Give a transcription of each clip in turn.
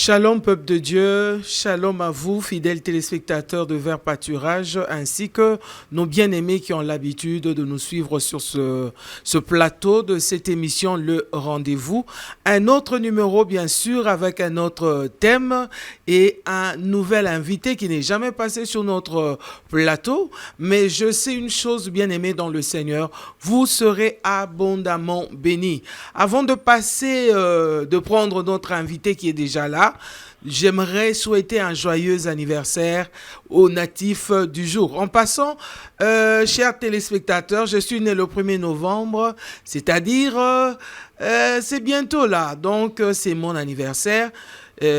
Shalom peuple de Dieu, shalom à vous fidèles téléspectateurs de Vert Pâturage ainsi que nos bien-aimés qui ont l'habitude de nous suivre sur ce plateau de cette émission Le Rendez-vous. Un autre numéro bien sûr avec un autre thème et un nouvel invité qui n'est jamais passé sur notre plateau. Mais je sais une chose bien-aimée dans le Seigneur, vous serez abondamment bénis. Avant de passer, de prendre notre invité qui est déjà là, j'aimerais souhaiter un joyeux anniversaire aux natifs du jour. En passant, chers téléspectateurs, je suis né le 1er novembre, c'est-à-dire c'est bientôt là, donc c'est mon anniversaire.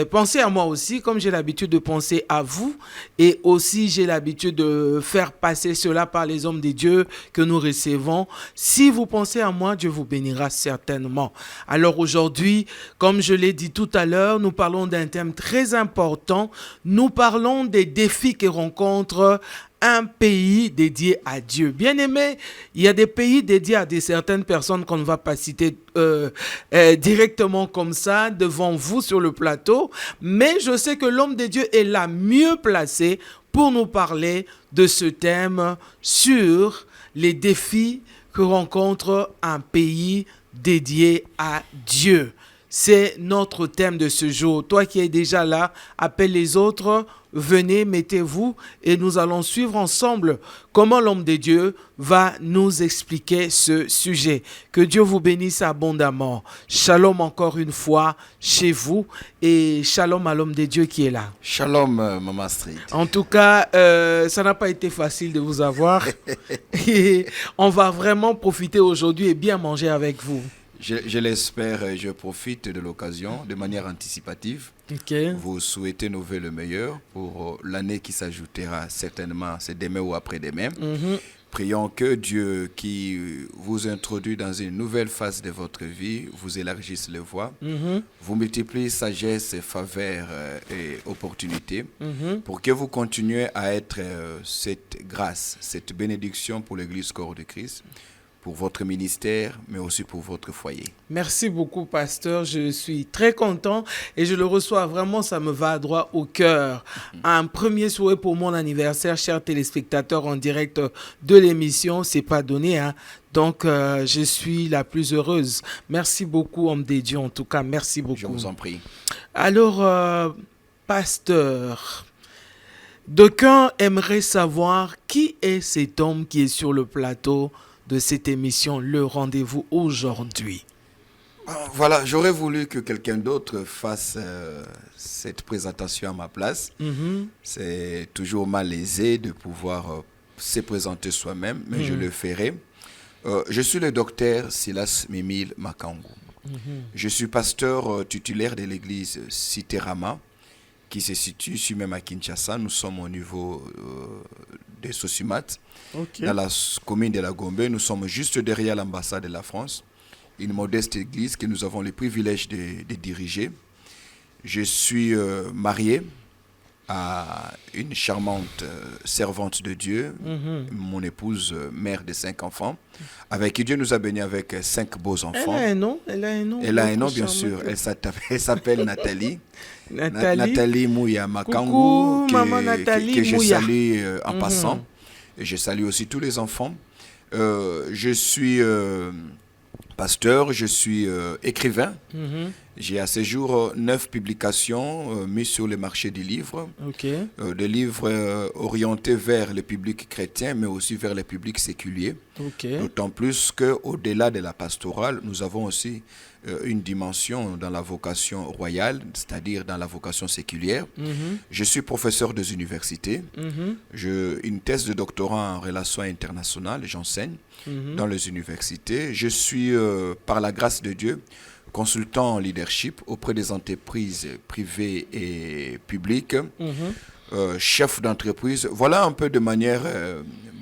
Pensez à moi aussi, comme j'ai l'habitude de penser à vous, et aussi j'ai l'habitude de faire passer cela par les hommes de Dieu que nous recevons. Si vous pensez à moi, Dieu vous bénira certainement. Alors aujourd'hui, comme je l'ai dit tout à l'heure, nous parlons d'un thème très important. Nous parlons des défis que rencontre un pays dédié à Dieu. Bien aimé, il y a des pays dédiés à certaines personnes qu'on ne va pas citer directement comme ça devant vous sur le plateau, mais je sais que l'homme de Dieu est là mieux placé pour nous parler de ce thème sur les défis que rencontre un pays dédié à Dieu. C'est notre thème de ce jour. Toi qui es déjà là, appelle les autres, venez, mettez-vous et nous allons suivre ensemble comment l'homme de Dieu va nous expliquer ce sujet. Que Dieu vous bénisse abondamment. Shalom encore une fois chez vous et shalom à l'homme de Dieu qui est là. Shalom, Maman Street. En tout cas, ça n'a pas été facile de vous avoir et on va vraiment profiter aujourd'hui et bien manger avec vous. Je l'espère et je profite de l'occasion de manière anticipative. Okay. Vous souhaitez nous le meilleur pour l'année qui s'ajoutera certainement, c'est demain ou après-demain. Prions que Dieu qui vous introduit dans une nouvelle phase de votre vie, vous élargisse les voies, vous multiplie sagesse, faveur et opportunités pour que vous continuez à être cette grâce, cette bénédiction pour l'Église Corps de Christ, pour votre ministère, mais aussi pour votre foyer. Merci beaucoup, pasteur. Je suis très content et je le reçois vraiment, ça me va droit au cœur. Un premier souhait pour mon anniversaire, chers téléspectateurs en direct de l'émission, c'est pas donné, hein. Donc, je suis la plus heureuse. Merci beaucoup, homme des dieux, en tout cas, merci beaucoup. Je vous en prie. Alors, pasteur, d'aucuns aimeraient savoir qui est cet homme qui est sur le plateau de cette émission, Le Rendez-vous aujourd'hui. Voilà, j'aurais voulu que quelqu'un d'autre fasse cette présentation à ma place. C'est toujours malaisé de pouvoir se présenter soi-même, mais je le ferai. Je suis le docteur Silas Mimile Makangu. Je suis pasteur titulaire de l'église Cité-Rama, qui se situe ici même à Kinshasa. Nous sommes au niveau de Sosimat, dans la commune de la Gombe. Nous sommes juste derrière l'ambassade de la France, une modeste église que nous avons le privilège de diriger. Je suis marié à une charmante servante de Dieu, mon épouse, mère de 5 enfants, avec qui Dieu nous a bénis avec 5 beaux enfants. Elle a un nom, Elle a un nom, bien sûr. Elle s'appelle Nathalie. Nathalie Mouya Makangu. Coucou, maman Nathalie que je Mouya. salue en passant. Et je salue aussi tous les enfants. Je suis pasteur, je suis écrivain. J'ai à ce jour 9 publications mises sur le marché du livre. Des livres orientés vers le public chrétien, mais aussi vers le public séculier. D'autant plus qu'au-delà de la pastorale, nous avons aussi une dimension dans la vocation royale, c'est-à-dire dans la vocation séculière. Je suis professeur des universités. Une thèse de doctorat en relations internationales, j'enseigne dans les universités. Je suis, par la grâce de Dieu, consultant en leadership auprès des entreprises privées et publiques, chef d'entreprise. Voilà un peu de manière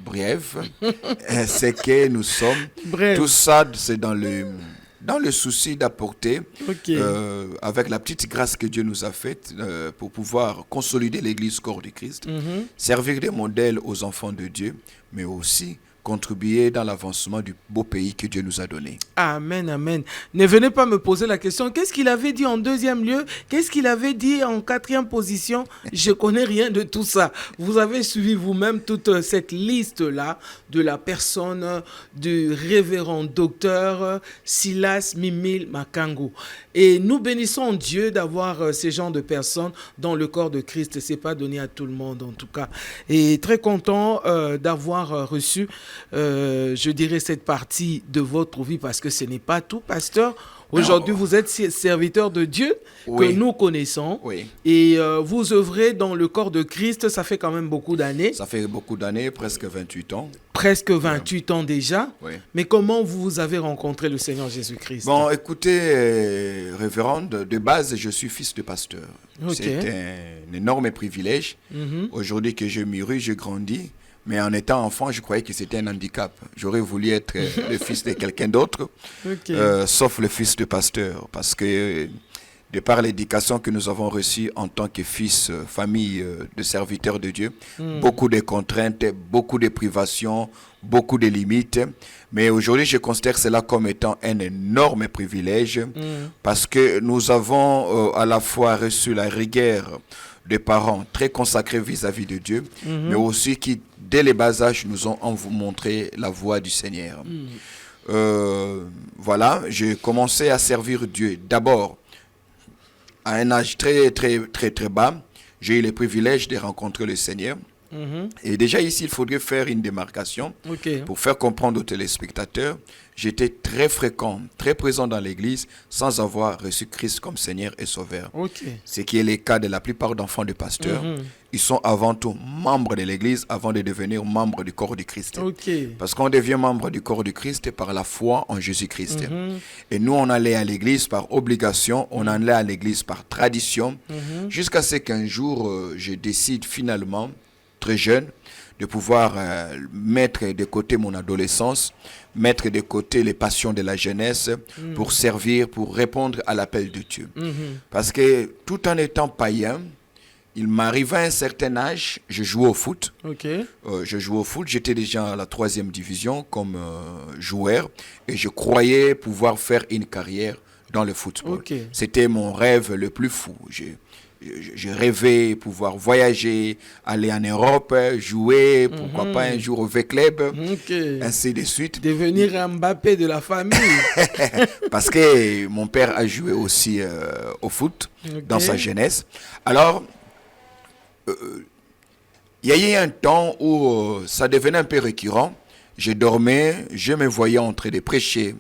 brève ce que nous sommes. Bref. Tout ça, c'est dans le souci d'apporter, avec la petite grâce que Dieu nous a faite, pour pouvoir consolider l'Église Corps du Christ, servir des modèles aux enfants de Dieu, mais aussi contribuer dans l'avancement du beau pays que Dieu nous a donné. Amen, amen. Ne venez pas me poser la question, qu'est-ce qu'il avait dit en deuxième lieu? Qu'est-ce qu'il avait dit en quatrième position? Je ne connais rien de tout ça. Vous avez suivi vous-même toute cette liste-là de la personne du révérend docteur Silas Mimile Makangu. Et nous bénissons Dieu d'avoir ces genres de personnes dans le corps de Christ. Ce n'est pas donné à tout le monde en tout cas. Et très content d'avoir reçu, je dirais, cette partie de votre vie parce que ce n'est pas tout, pasteur. Aujourd'hui, vous êtes serviteur de Dieu que nous connaissons. Oui. Et vous œuvrez dans le corps de Christ, ça fait quand même beaucoup d'années. Ça fait beaucoup d'années, presque 28 ans. Presque 28 ans déjà. Oui. Mais comment vous avez rencontré le Seigneur Jésus-Christ? Bon, écoutez, révérende, de base, je suis fils de pasteur. Okay. C'est un énorme privilège. Aujourd'hui que je mûris, je grandis. Mais en étant enfant, je croyais que c'était un handicap. J'aurais voulu être le fils de quelqu'un d'autre, sauf le fils de pasteur. Parce que de par l'éducation que nous avons reçue en tant que fils, famille de serviteurs de Dieu, beaucoup de contraintes, beaucoup de privations, beaucoup de limites. Mais aujourd'hui, je considère cela comme étant un énorme privilège parce que nous avons à la fois reçu la rigueur des parents très consacrés vis-à-vis de Dieu, mais aussi qui, dès les bas âges, nous ont montré la voie du Seigneur. Voilà, j'ai commencé à servir Dieu d'abord à un âge très bas. J'ai eu le privilège de rencontrer le Seigneur. Et déjà ici, il faudrait faire une démarcation pour faire comprendre aux téléspectateurs. J'étais très fréquent, très présent dans l'église sans avoir reçu Christ comme Seigneur et Sauveur. Ce qui est le cas de la plupart d'enfants de pasteurs. Ils sont avant tout membres de l'église avant de devenir membres du corps du Christ. Parce qu'on devient membre du corps du Christ par la foi en Jésus-Christ. Et nous, on allait à l'église par obligation, on allait à l'église par tradition, jusqu'à ce qu'un jour, je décide finalement, très jeune, de pouvoir mettre de côté mon adolescence, mettre de côté les passions de la jeunesse pour servir, pour répondre à l'appel de Dieu. Parce que tout en étant païen, il m'arrivait à un certain âge, je jouais au foot. Je jouais au foot, j'étais déjà à la 3e division comme joueur et je croyais pouvoir faire une carrière dans le football. C'était mon rêve le plus fou. Je rêvais pouvoir voyager, aller en Europe, jouer, pourquoi pas un jour au V-Club, ainsi de suite. Devenir un Mbappé de la famille. Parce que mon père a joué aussi au foot dans sa jeunesse. Alors, il y a eu un temps où ça devenait un peu récurrent. Je dormais, je me voyais en train de prêcher.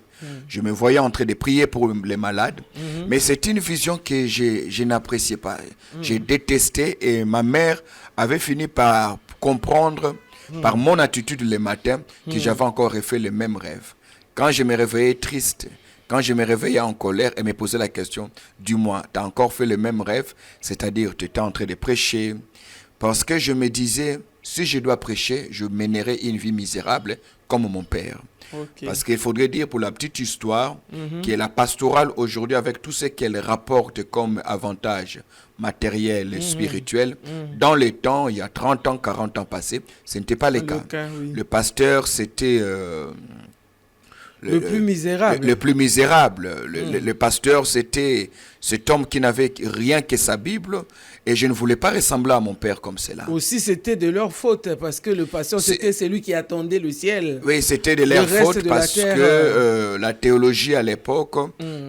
Je me voyais en train de prier pour les malades. Mais c'est une vision que je n'appréciais pas. J'ai détesté et ma mère avait fini par comprendre par mon attitude le matin que j'avais encore refait le même rêve. Quand je me réveillais triste, quand je me réveillais en colère et me posais la question, dis-moi, tu as encore fait le même rêve? C'est-à-dire, tu étais en train de prêcher. Parce que je me disais, si je dois prêcher, je mènerai une vie misérable comme mon père. Parce qu'il faudrait dire pour la petite histoire que la pastorale aujourd'hui, avec tout ce qu'elle rapporte comme avantage matériel et spirituel, dans les temps, il y a 30 ans, 40 ans passés, ce n'était pas le cas. Le pasteur, c'était... le plus misérable. Le plus misérable. Le pasteur, c'était cet homme qui n'avait rien que sa Bible. Et je ne voulais pas ressembler à mon père comme cela. Aussi, c'était de leur faute, parce que le pasteur, c'était celui qui attendait le ciel. Oui, c'était de leur faute parce que la théologie à l'époque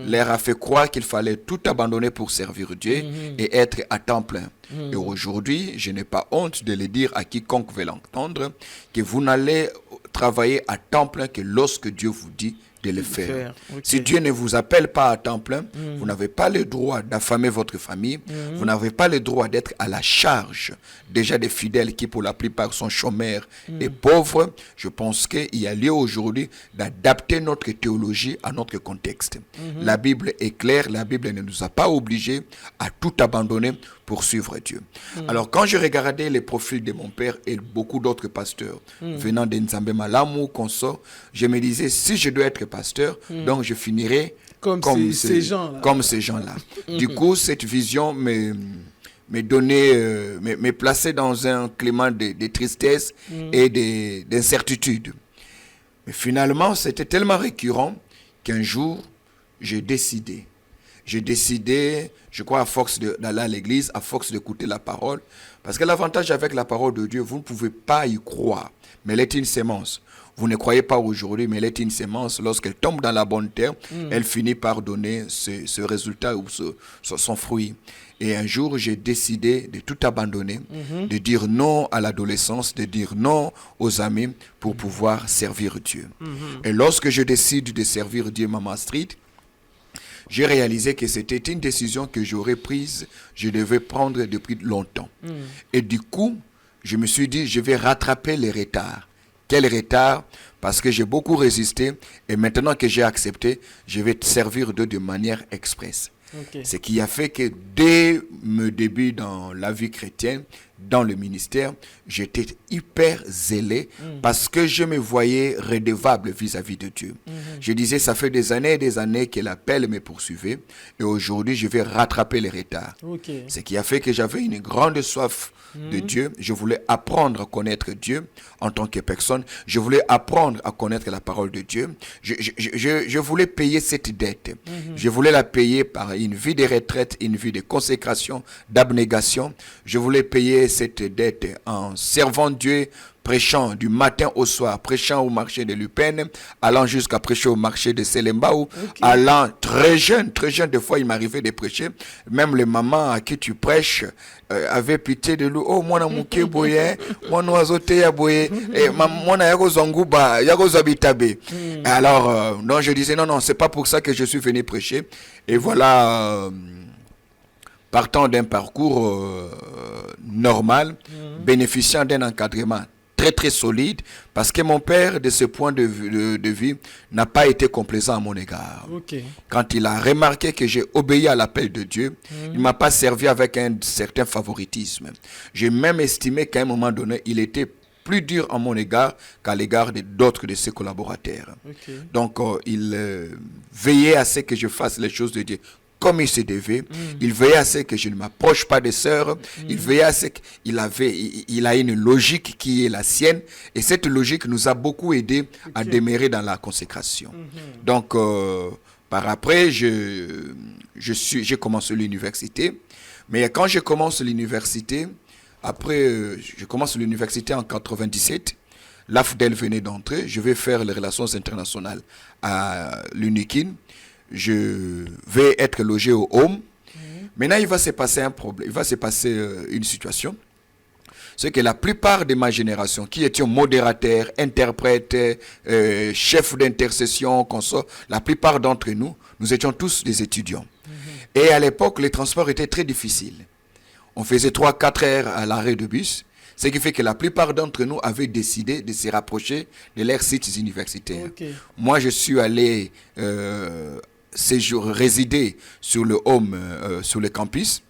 leur a fait croire qu'il fallait tout abandonner pour servir Dieu et être à temps plein. Et aujourd'hui, je n'ai pas honte de le dire à quiconque veut l'entendre, que vous n'allez travailler à temps plein que lorsque Dieu vous dit de le faire. Si Dieu ne vous appelle pas à temps plein, vous n'avez pas le droit d'affamer votre famille, vous n'avez pas le droit d'être à la charge déjà des fidèles qui pour la plupart sont chômeurs et pauvres. Je pense qu'il y a lieu aujourd'hui d'adapter notre théologie à notre contexte. La Bible est claire, la Bible ne nous a pas obligés à tout abandonner pour suivre Dieu. Alors quand je regardais les profils de mon père et beaucoup d'autres pasteurs venant de Nzambe Malamu, consort, je me disais, si je dois être pasteur, donc je finirai comme ces gens-là. Du coup, cette vision me plaçait dans un climat de tristesse et d'incertitude. Mais finalement, c'était tellement récurrent qu'un jour, j'ai décidé. Je crois, à force d'aller à l'église, à force d'écouter la parole. Parce que l'avantage avec la parole de Dieu, vous ne pouvez pas y croire. Mais elle est une sémence. Vous ne croyez pas aujourd'hui, mais elle est une sémence. Lorsqu'elle tombe dans la bonne terre, elle finit par donner ce résultat ou son fruit. Et un jour, j'ai décidé de tout abandonner, de dire non à l'adolescence, de dire non aux amis pour pouvoir servir Dieu. Et lorsque je décide de servir Dieu, Maman Street, j'ai réalisé que c'était une décision que j'aurais prise, je devais prendre depuis longtemps. Et du coup, je me suis dit, je vais rattraper les retards. Quel retard? Parce que j'ai beaucoup résisté et maintenant que j'ai accepté, je vais te servir Dieu de manière express. Okay. Ce qui a fait que dès mes débuts dans la vie chrétienne, dans le ministère, j'étais hyper zélé parce que je me voyais redevable vis-à-vis de Dieu. Je disais, ça fait des années que l'appel me poursuivait et aujourd'hui, je vais rattraper les retards. Okay. Ce qui a fait que j'avais une grande soif de Dieu. Je voulais apprendre à connaître Dieu en tant que personne. Je voulais apprendre à connaître la parole de Dieu. Je voulais payer cette dette. Je voulais la payer par une vie de retraite, une vie de consécration, d'abnégation. Je voulais payer cette dette en servant Dieu, prêchant du matin au soir, prêchant au marché de Lupin, allant jusqu'à prêcher au marché de Selembao, allant très jeune, des fois il m'arrivait de prêcher, même les mamans à qui tu prêches avaient pitié de lui. Oh, moi na mouké boye, moi n'oiseau ya boye, et moi na yako zanguba, yako zabitabe. Alors, non, je disais non, c'est pas pour ça que je suis venu prêcher. Et voilà, partant d'un parcours normal, bénéficiant d'un encadrement très solide, parce que mon père, de ce point de vue, n'a pas été complaisant à mon égard. Okay. Quand il a remarqué que j'ai obéi à l'appel de Dieu, il ne m'a pas servi avec un certain favoritisme. J'ai même estimé qu'à un moment donné, il était plus dur à mon égard qu'à l'égard d'autres de ses collaborateurs. Okay. Donc, il veillait à ce que je fasse les choses de Dieu comme il se devait. Il veillait à ce que je ne m'approche pas des sœurs. Il veillait à ce qu'il a une logique qui est la sienne. Et cette logique nous a beaucoup aidé à demeurer dans la consécration. Donc, par après, j'ai commencé l'université. Mais quand je commence l'université, je commence l'université en 97. L'AFDEL venait d'entrer. Je vais faire les relations internationales à l'UNIKIN. Je vais être logé au home. Maintenant, il va se passer un problème. Il va se passer une situation. C'est que la plupart de ma génération, qui étions modérateurs, interprètes, chefs d'intercession, consorts, la plupart d'entre nous, nous étions tous des étudiants. Et à l'époque, les transports étaient très difficiles. On faisait 3-4 heures à l'arrêt de bus. Ce qui fait que la plupart d'entre nous avaient décidé de se rapprocher de leurs sites universitaires. Okay. Moi, je suis allé résider sur le home, sur le campus.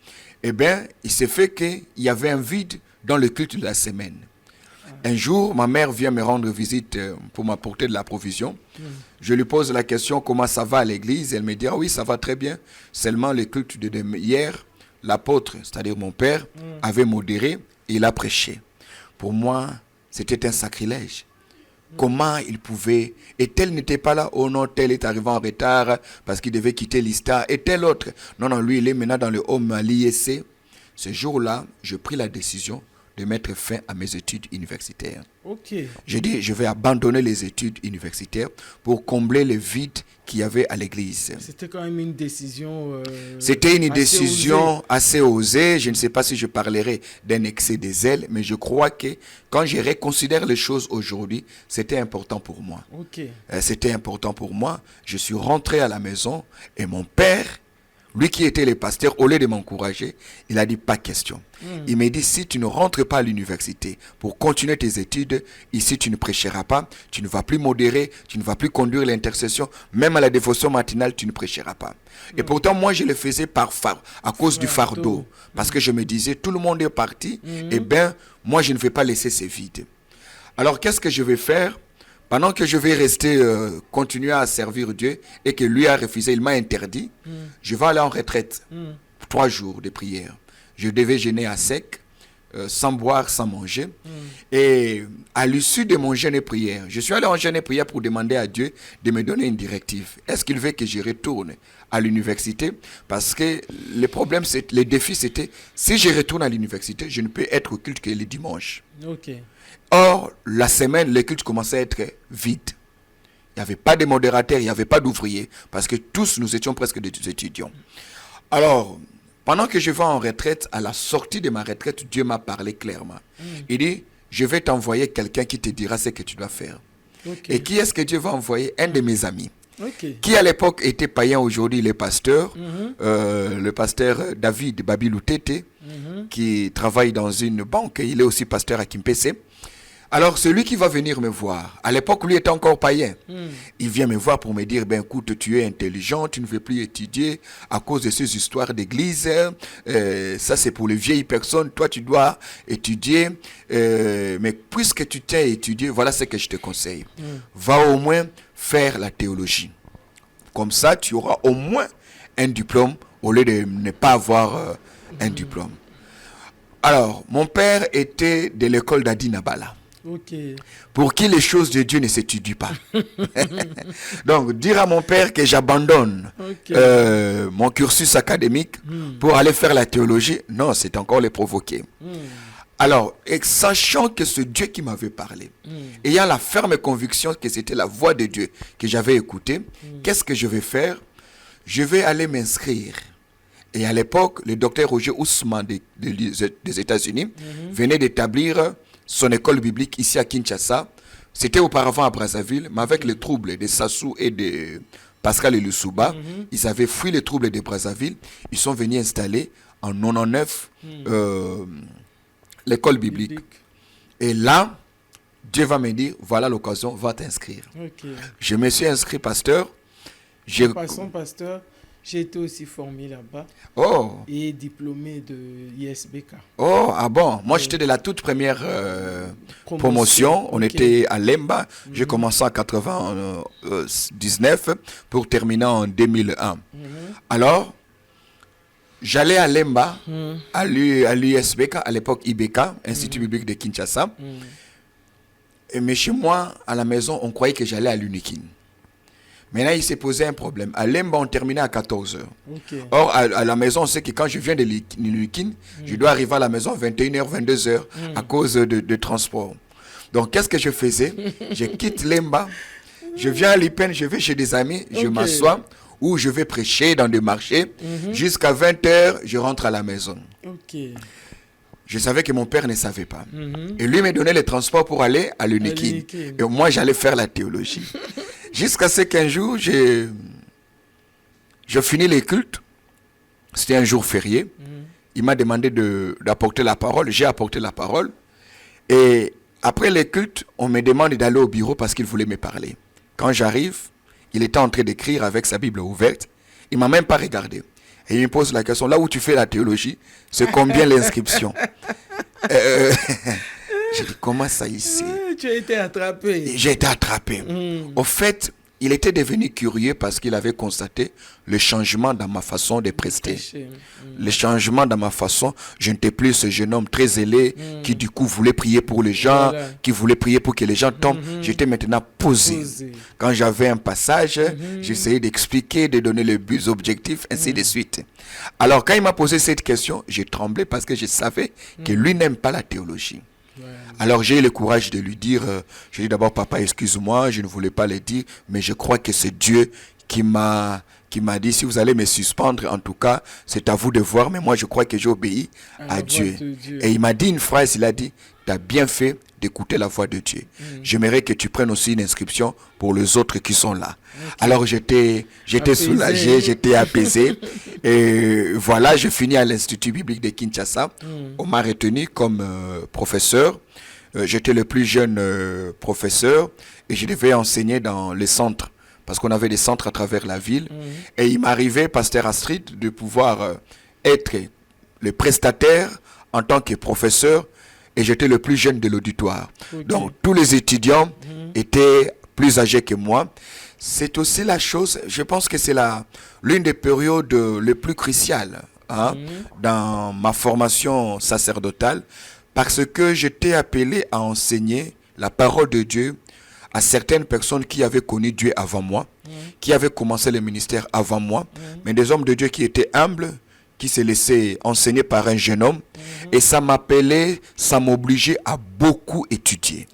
Eh bien, il s'est fait qu'il y avait un vide dans le culte de la semaine. Un jour, ma mère vient me rendre visite pour m'apporter de la provision. Je lui pose la question, comment ça va à l'église? Elle me dit, ah oui, ça va très bien. Seulement le culte de hier, l'apôtre, c'est-à-dire mon père, avait modéré et il a prêché. Pour moi, c'était un sacrilège. Comment il pouvait, et tel n'était pas là, oh non, tel est arrivé en retard parce qu'il devait quitter l'ISTA, et tel autre. Non, lui, il est maintenant dans le home à l'ISC. Ce jour-là, j'ai pris la décision de mettre fin à mes études universitaires. Okay. J'ai dit, je vais abandonner les études universitaires pour combler le vide qu'il y avait à l'église. C'était quand même une décision... C'était une décision assez osée. Je ne sais pas si je parlerai d'un excès de zèle, mais je crois que quand je reconsidère les choses aujourd'hui, c'était important pour moi. Okay. C'était important pour moi. Je suis rentré à la maison et mon père, lui qui était le pasteur, au lieu de m'encourager, il a dit pas question. Il m'a dit, si tu ne rentres pas à l'université pour continuer tes études, ici tu ne prêcheras pas, tu ne vas plus modérer, tu ne vas plus conduire l'intercession, même à la dévotion matinale, tu ne prêcheras pas. Et pourtant, moi, je le faisais à cause du fardeau. Parce que je me disais, tout le monde est parti, et bien, moi, je ne vais pas laisser ces vides. Alors, qu'est-ce que je vais faire? Pendant que je vais rester, continuer à servir Dieu, et que lui a refusé, il m'a interdit, je vais aller en retraite. 3 jours de prière. Je devais jeûner à sec, sans boire, sans manger. Et à l'issue de mon jeûne et prière, je suis allé en jeûne et prière pour demander à Dieu de me donner une directive. Est-ce qu'il veut que je retourne à l'université? Parce que le défi c'était, si je retourne à l'université, je ne peux être au culte que le dimanche. Okay. Or, la semaine, les cultes commençaient à être vides. Il n'y avait pas de modérateurs, il n'y avait pas d'ouvriers, parce que tous, nous étions presque des étudiants. Alors, pendant que je vais en retraite, à la sortie de ma retraite, Dieu m'a parlé clairement. Il dit, je vais t'envoyer quelqu'un qui te dira ce que tu dois faire. Okay. Et qui est-ce que Dieu va envoyer? Un de mes amis. Okay. Qui à l'époque était païen, aujourd'hui il est pasteur. Le pasteur David Babilou Tété, qui travaille dans une banque. Il est aussi pasteur à Kimpese. Alors, celui qui va venir me voir, à l'époque, lui était encore païen. Il vient me voir pour me dire, ben écoute, tu es intelligent, tu ne veux plus étudier à cause de ces histoires d'église. Ça, c'est pour les vieilles personnes. Toi, tu dois étudier. Mais puisque tu t'es étudié, voilà ce que je te conseille. Va au moins faire la théologie. Comme ça, tu auras au moins un diplôme au lieu de ne pas avoir un diplôme. Alors, mon père était de l'école d'Adi Nabala. Okay. Pour qui les choses de Dieu ne s'étudient pas. Donc, dire à mon père que j'abandonne mon cursus académique pour aller faire la théologie, non, c'est encore les provoquer. Alors, et sachant que ce Dieu qui m'avait parlé, ayant la ferme conviction que c'était la voix de Dieu que j'avais écoutée, qu'est-ce que je vais faire? Je vais aller m'inscrire. Et à l'époque, le docteur Roger Ousmane des États-Unis venait d'établir son école biblique ici à Kinshasa. C'était auparavant à Brazzaville, mais avec les troubles de Sassou et de Pascal et Lusouba, ils avaient fui les troubles de Brazzaville. Ils sont venus installer en 99 l'école biblique. Et là, Dieu va me dire, voilà l'occasion, va t'inscrire. Okay. Je me suis inscrit pasteur. En passant, pasteur, j'ai été aussi formé là-bas. Oh. Et diplômé de ISBK. Oh, ah bon. Moi, j'étais de la toute première promotion. On était à Lemba. J'ai commencé en 99 pour terminer en 2001. Alors, j'allais à Lemba, à l'USBK, à l'époque IBK, Institut biblique de Kinshasa. Mais chez moi, à la maison, on croyait que j'allais à l'Unikin. Maintenant, il s'est posé un problème. À Lemba, on terminait à 14h. Okay. Or, à la maison, on sait que quand je viens de l'Unikin, je dois arriver à la maison à 21h, 22h à cause de transport. Donc, qu'est-ce que je faisais? Je quitte Lemba, je viens à Lipen, je vais chez des amis, je m'assois, ou je vais prêcher dans des marchés. Jusqu'à 20h, je rentre à la maison. Okay. Je savais que mon père ne savait pas. Et lui me donnait les transports pour aller à l'Unikin. Et moi, j'allais faire la théologie. Jusqu'à ce qu'un jour, je finis les cultes. C'était un jour férié. Il m'a demandé d'apporter la parole. J'ai apporté la parole. Et après les cultes, on me demande d'aller au bureau parce qu'il voulait me parler. Quand j'arrive, il était en train d'écrire avec sa Bible ouverte. Il ne m'a même pas regardé. Et il me pose la question, là où tu fais la théologie, c'est combien l'inscription? J'ai dit, comment ça ici? Tu as été attrapé. J'ai été attrapé. Au fait, il était devenu curieux parce qu'il avait constaté le changement dans ma façon de prester. Le changement dans ma façon. Je n'étais plus ce jeune homme très zélé qui du coup voulait prier pour les gens, qui voulait prier pour que les gens tombent. J'étais maintenant posé. Quand j'avais un passage, j'essayais d'expliquer, de donner les buts objectifs, ainsi de suite. Alors quand il m'a posé cette question, j'ai tremblé parce que je savais que lui n'aime pas la théologie. Alors j'ai eu le courage de lui dire, je dis d'abord, papa, excuse-moi, je ne voulais pas le dire, mais je crois que c'est Dieu qui m'a dit, si vous allez me suspendre, en tout cas, c'est à vous de voir, mais moi je crois que j'ai obéi à Dieu. Et il m'a dit une phrase, il a dit, tu as bien fait d'écouter la voix de Dieu. J'aimerais que tu prennes aussi une inscription pour les autres qui sont là. Alors j'étais soulagé, j'étais apaisé. Et voilà, je finis à l'Institut biblique de Kinshasa. On m'a retenu comme professeur. J'étais le plus jeune professeur et je devais enseigner dans les centres parce qu'on avait des centres à travers la ville. Et il m'arrivait, pasteur Astrid, de pouvoir être le prestataire en tant que professeur et j'étais le plus jeune de l'auditoire. Donc tous les étudiants étaient plus âgés que moi. C'est aussi la chose, je pense que c'est l'une des périodes les plus cruciales dans ma formation sacerdotale Parce que j'étais appelé à enseigner la parole de Dieu à certaines personnes qui avaient connu Dieu avant moi, qui avaient commencé le ministère avant moi, mais des hommes de Dieu qui étaient humbles, qui se laissaient enseigner par un jeune homme. Et ça m'appelait, ça m'obligeait à beaucoup étudier,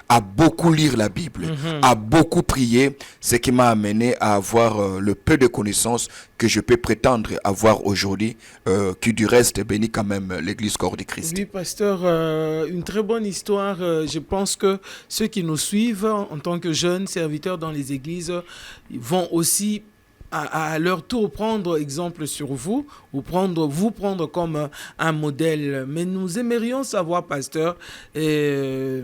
à beaucoup lire la Bible, à beaucoup prier, ce qui m'a amené à avoir le peu de connaissances que je peux prétendre avoir aujourd'hui, qui du reste bénit quand même l'Église Corps du Christ. Oui, pasteur, une très bonne histoire. Je pense que ceux qui nous suivent en tant que jeunes serviteurs dans les églises vont aussi à leur tour prendre exemple sur vous, ou vous prendre comme un modèle. Mais nous aimerions savoir, pasteur, de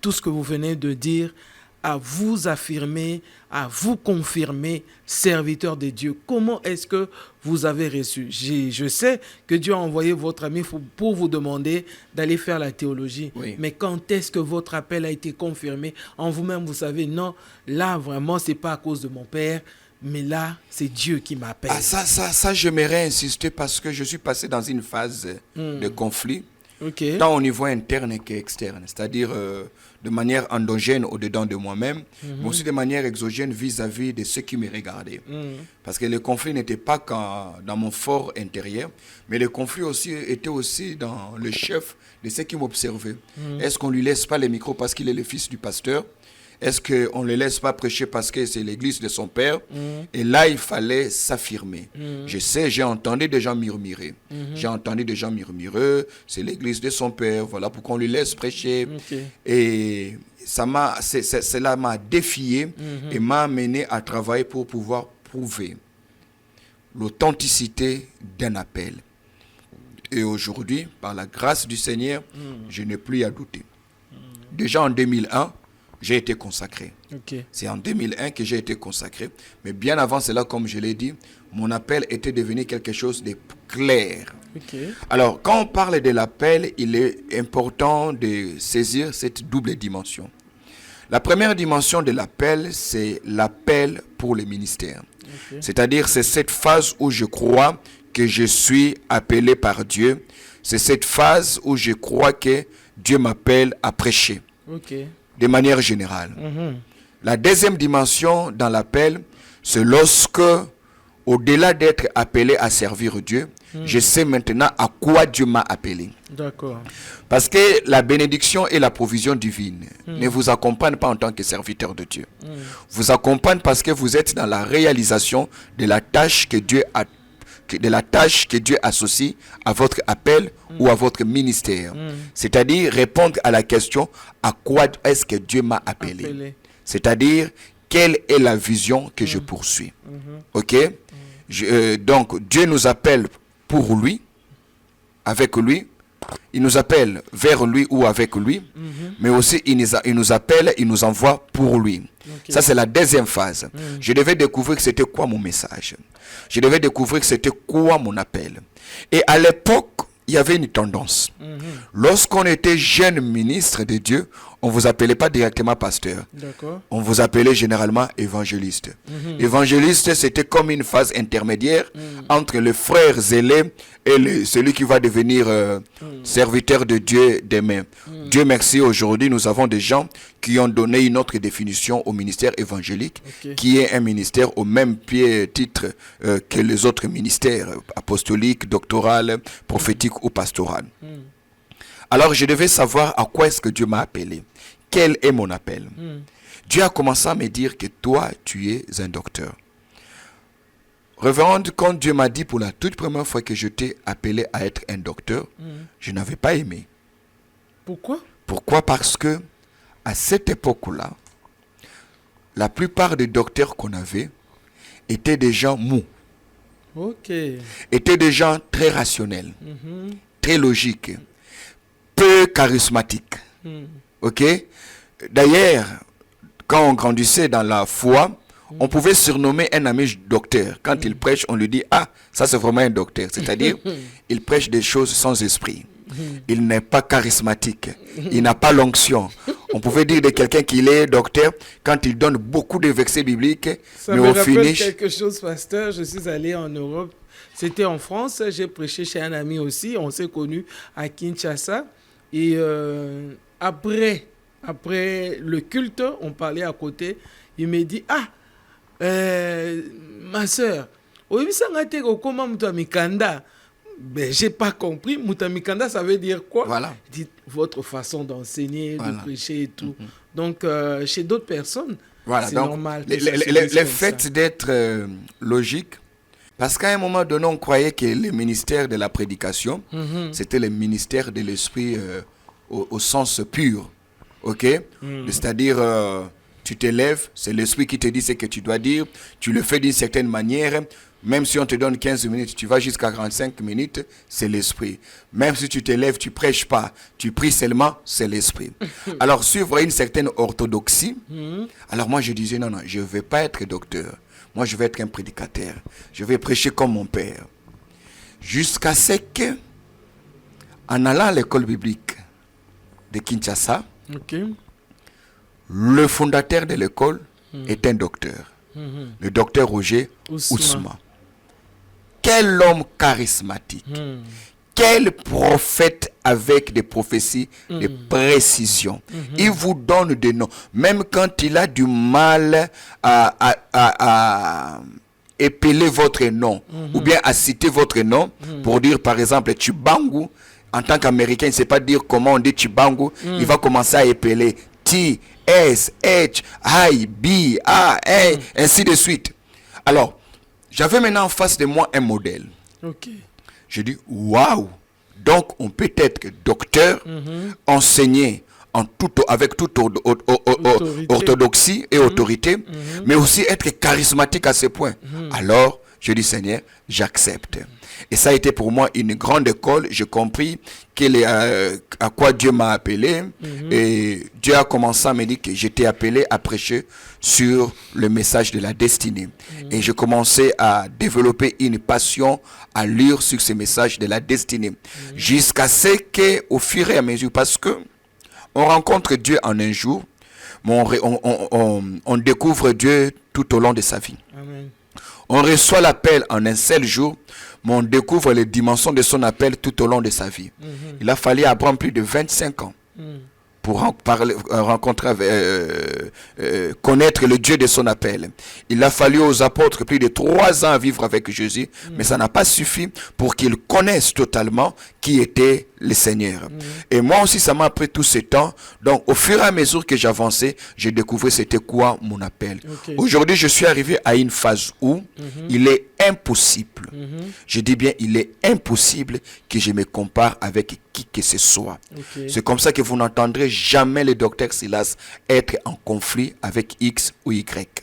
tout ce que vous venez de dire, à vous affirmer, à vous confirmer, serviteur de Dieu. Comment est-ce que vous avez reçu? Je sais que Dieu a envoyé votre ami pour vous demander d'aller faire la théologie. Oui. Mais quand est-ce que votre appel a été confirmé en vous-même? Vous savez, non, là vraiment, c'est pas à cause de mon père, mais là, c'est Dieu qui m'appelle. Ah, ça, j'aimerais insister parce que je suis passé dans une phase de conflit, tant au niveau interne qu'externe, c'est-à-dire de manière endogène au-dedans de moi-même, mais aussi de manière exogène vis-à-vis de ceux qui me regardaient. Parce que le conflit n'était pas dans mon fort intérieur, mais le conflit était aussi dans le chef de ceux qui m'observaient. Est-ce qu'on ne lui laisse pas les micros parce qu'il est le fils du pasteur? Est-ce qu'on ne le laisse pas prêcher parce que c'est l'église de son père? Et là, il fallait s'affirmer. Je sais, j'ai entendu des gens murmurer. J'ai entendu des gens murmurer, c'est l'église de son père, voilà pourquoi on lui laisse prêcher. Et cela m'a défié et m'a amené à travailler pour pouvoir prouver l'authenticité d'un appel. Et aujourd'hui, par la grâce du Seigneur, je n'ai plus à douter. Déjà en 2001, j'ai été consacré. C'est en 2001 que j'ai été consacré. Mais bien avant cela, comme je l'ai dit, mon appel était devenu quelque chose de clair. Alors, quand on parle de l'appel, il est important de saisir cette double dimension. La première dimension de l'appel, c'est l'appel pour le ministère. C'est-à-dire, c'est cette phase où je crois que je suis appelé par Dieu. C'est cette phase où je crois que Dieu m'appelle à prêcher. De manière générale. La deuxième dimension dans l'appel, c'est lorsque, au-delà d'être appelé à servir Dieu, je sais maintenant à quoi Dieu m'a appelé. D'accord. Parce que la bénédiction et la provision divine ne vous accompagnent pas en tant que serviteur de Dieu. Vous accompagnent parce que vous êtes dans la réalisation de la tâche que Dieu associe à votre appel ou à votre ministère. C'est-à-dire répondre à la question à quoi est-ce que Dieu m'a appelé. C'est-à-dire quelle est la vision que je poursuis. Donc Dieu nous appelle pour lui, avec lui. Il nous appelle vers lui ou avec lui, mais aussi il nous appelle, il nous envoie pour lui. Ça, c'est la deuxième phase. Je devais découvrir que c'était quoi mon message. Je devais découvrir que c'était quoi mon appel. Et à l'époque, il y avait une tendance. Lorsqu'on était jeune ministre de Dieu, on ne vous appelait pas directement pasteur. On vous appelait généralement évangéliste. Évangéliste, c'était comme une phase intermédiaire entre le frère zélé et celui qui va devenir serviteur de Dieu demain. Dieu merci, aujourd'hui, nous avons des gens qui ont donné une autre définition au ministère évangélique, qui est un ministère au même titre que les autres ministères, apostoliques, doctoral, prophétique ou pastoral. Alors, je devais savoir à quoi est-ce que Dieu m'a appelé. Quel est mon appel? Dieu a commencé à me dire que toi, tu es un docteur. Révérende, quand Dieu m'a dit pour la toute première fois que je t'ai appelé à être un docteur, je n'avais pas aimé. Pourquoi? Pourquoi? Parce que à cette époque-là, la plupart des docteurs qu'on avait étaient des gens mous. Étaient des gens très rationnels, très logiques, peu charismatiques. D'ailleurs, quand on grandissait dans la foi, on pouvait surnommer un ami docteur. Quand il prêche, on lui dit « Ah, ça c'est vraiment un docteur ». C'est-à-dire, il prêche des choses sans esprit. il n'est pas charismatique, il n'a pas l'onction. On pouvait dire de quelqu'un qu'il est docteur quand il donne beaucoup de versets bibliques, ça me rappelle quelque chose, pasteur. Je suis allé en Europe, c'était en France, j'ai prêché chez un ami aussi, on s'est connus à Kinshasa. Et après le culte, on parlait à côté, il me dit, ma soeur, comment Mutamikanda? Ben, j'ai pas compris. Mutamikanda, ça veut dire quoi? Voilà. Dites votre façon d'enseigner, de prêcher et tout. Donc, chez d'autres personnes, voilà, c'est donc, normal. Le fait d'être logique, parce qu'à un moment donné, on croyait que le ministère de la prédication, c'était le ministère de l'esprit au sens pur. Ok? C'est-à-dire, tu t'élèves, c'est l'esprit qui te dit ce que tu dois dire, tu le fais d'une certaine manière. Même si on te donne 15 minutes, tu vas jusqu'à 45 minutes, c'est l'esprit. Même si tu te lèves, tu ne prêches pas, tu pries seulement, c'est l'esprit. Alors, suivre une certaine orthodoxie, alors moi je disais, non, je ne vais pas être docteur. Moi, je vais être un prédicateur. Je vais prêcher comme mon père. Jusqu'à ce que, en allant à l'école biblique de Kinshasa, le fondateur de l'école est un docteur. Le docteur Roger Ousma. Quel homme charismatique. Quel prophète avec des prophéties de précision. Il vous donne des noms. Même quand il a du mal à épeler votre nom, ou bien à citer votre nom, pour dire par exemple Chibangu, en tant qu'Américain, il ne sait pas dire comment on dit Chibangu, il va commencer à épeler T, S, H, I, B, A, A, ainsi de suite. Alors, j'avais maintenant en face de moi un modèle. Je dis, waouh! Donc, on peut être docteur, enseigner avec toute orthodoxie et autorité, mais aussi être charismatique à ce point. Alors, je dis, Seigneur, j'accepte. Et ça a été pour moi une grande école. J'ai compris à quoi Dieu m'a appelé. Et Dieu a commencé à me dire que j'étais appelé à prêcher sur le message de la destinée. Et j'ai commencé à développer une passion, à lire sur ce message de la destinée. Jusqu'à ce qu'au fur et à mesure, parce que on rencontre Dieu en un jour, on découvre Dieu tout au long de sa vie. Amen. On reçoit l'appel en un seul jour, mais on découvre les dimensions de son appel tout au long de sa vie. Il a fallu Abraham plus de 25 ans pour connaître le Dieu de son appel. Il a fallu aux apôtres plus de 3 ans à vivre avec Jésus, mais ça n'a pas suffi pour qu'ils connaissent totalement qui était le Seigneur. Et moi aussi, ça m'a pris tout ce temps. Donc, au fur et à mesure que j'avançais, j'ai découvert c'était quoi mon appel. Aujourd'hui, je suis arrivé à une phase où il est impossible, je dis bien, il est impossible que je me compare avec qui que ce soit. C'est comme ça que vous n'entendrez jamais le docteur Silas être en conflit avec X ou Y.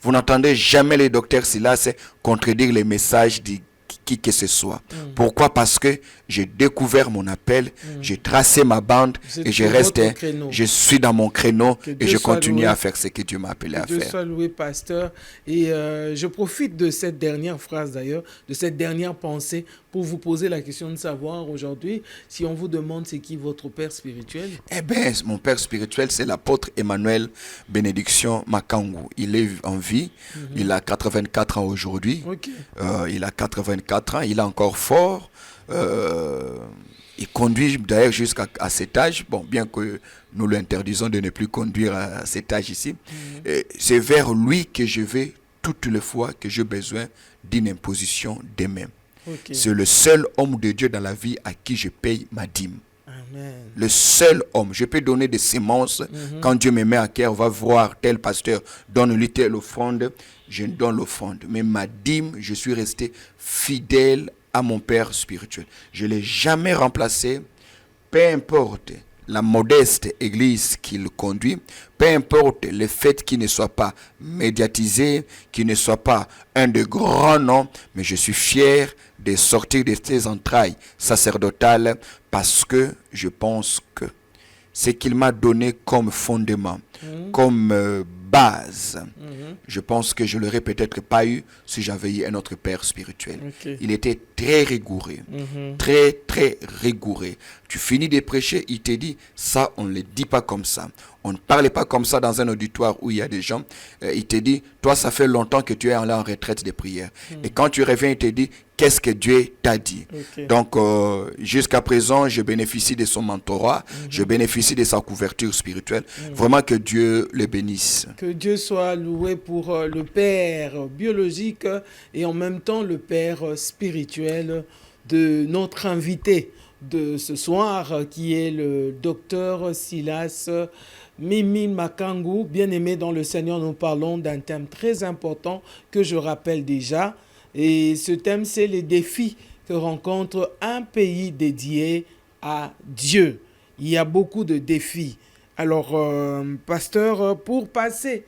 Vous n'entendez jamais le docteur Silas contredire les messages de qui que ce soit. Pourquoi? Parce que j'ai découvert mon appel, j'ai tracé ma bande et je suis dans mon créneau et je continue à faire ce que Dieu m'a appelé à faire. Dieu soit loué, pasteur. Et je profite de cette dernière phrase d'ailleurs, de cette dernière pensée pour vous poser la question de savoir aujourd'hui si on vous demande c'est qui votre père spirituel. Eh bien, mon père spirituel, c'est l'apôtre Emmanuel Bénédiction Makangu. Il est en vie, il a 84 ans aujourd'hui. Il a 84 ans, il est encore fort. Il conduit d'ailleurs jusqu'à cet âge, bon, bien que nous l'interdisons de ne plus conduire à cet âge ici. C'est vers lui que je vais toutes les fois que j'ai besoin d'une imposition des mains. C'est le seul homme de Dieu dans la vie à qui je paye ma dîme. Amen. Le seul homme. Je peux donner des semences. Quand Dieu me met à cœur, on va voir tel pasteur, donne-lui telle offrande, je donne l'offrande. Mais ma dîme, je suis resté fidèle à mon père spirituel. Je ne l'ai jamais remplacé, peu importe la modeste église qu'il conduit, peu importe le fait qu'il ne soit pas médiatisé, qu'il ne soit pas un de grands noms, mais je suis fier de sortir de ses entrailles sacerdotales parce que je pense que ce qu'il m'a donné comme fondement, comme base. Je pense que je ne l'aurais peut-être pas eu si j'avais eu un autre père spirituel. Il était très rigoureux, très, très rigoureux. Tu finis de prêcher, il te dit, ça, on ne le dit pas comme ça. On ne parlait pas comme ça dans un auditoire où il y a des gens. Il te dit, toi, ça fait longtemps que tu es allé en retraite de prière. Et quand tu reviens, il te dit, qu'est-ce que Dieu t'a dit? Donc, jusqu'à présent, je bénéficie de son mentorat, je bénéficie de sa couverture spirituelle. Vraiment que Dieu le bénisse. Que Dieu soit loué pour le Père biologique et en même temps le Père spirituel de notre invité de ce soir, qui est le docteur Silas Mimi Makangu. Bien-aimé dans le Seigneur, nous parlons d'un thème très important que je rappelle déjà. Et ce thème, c'est les défis que rencontre un pays dédié à Dieu. Il y a beaucoup de défis. Alors, pasteur, pour passer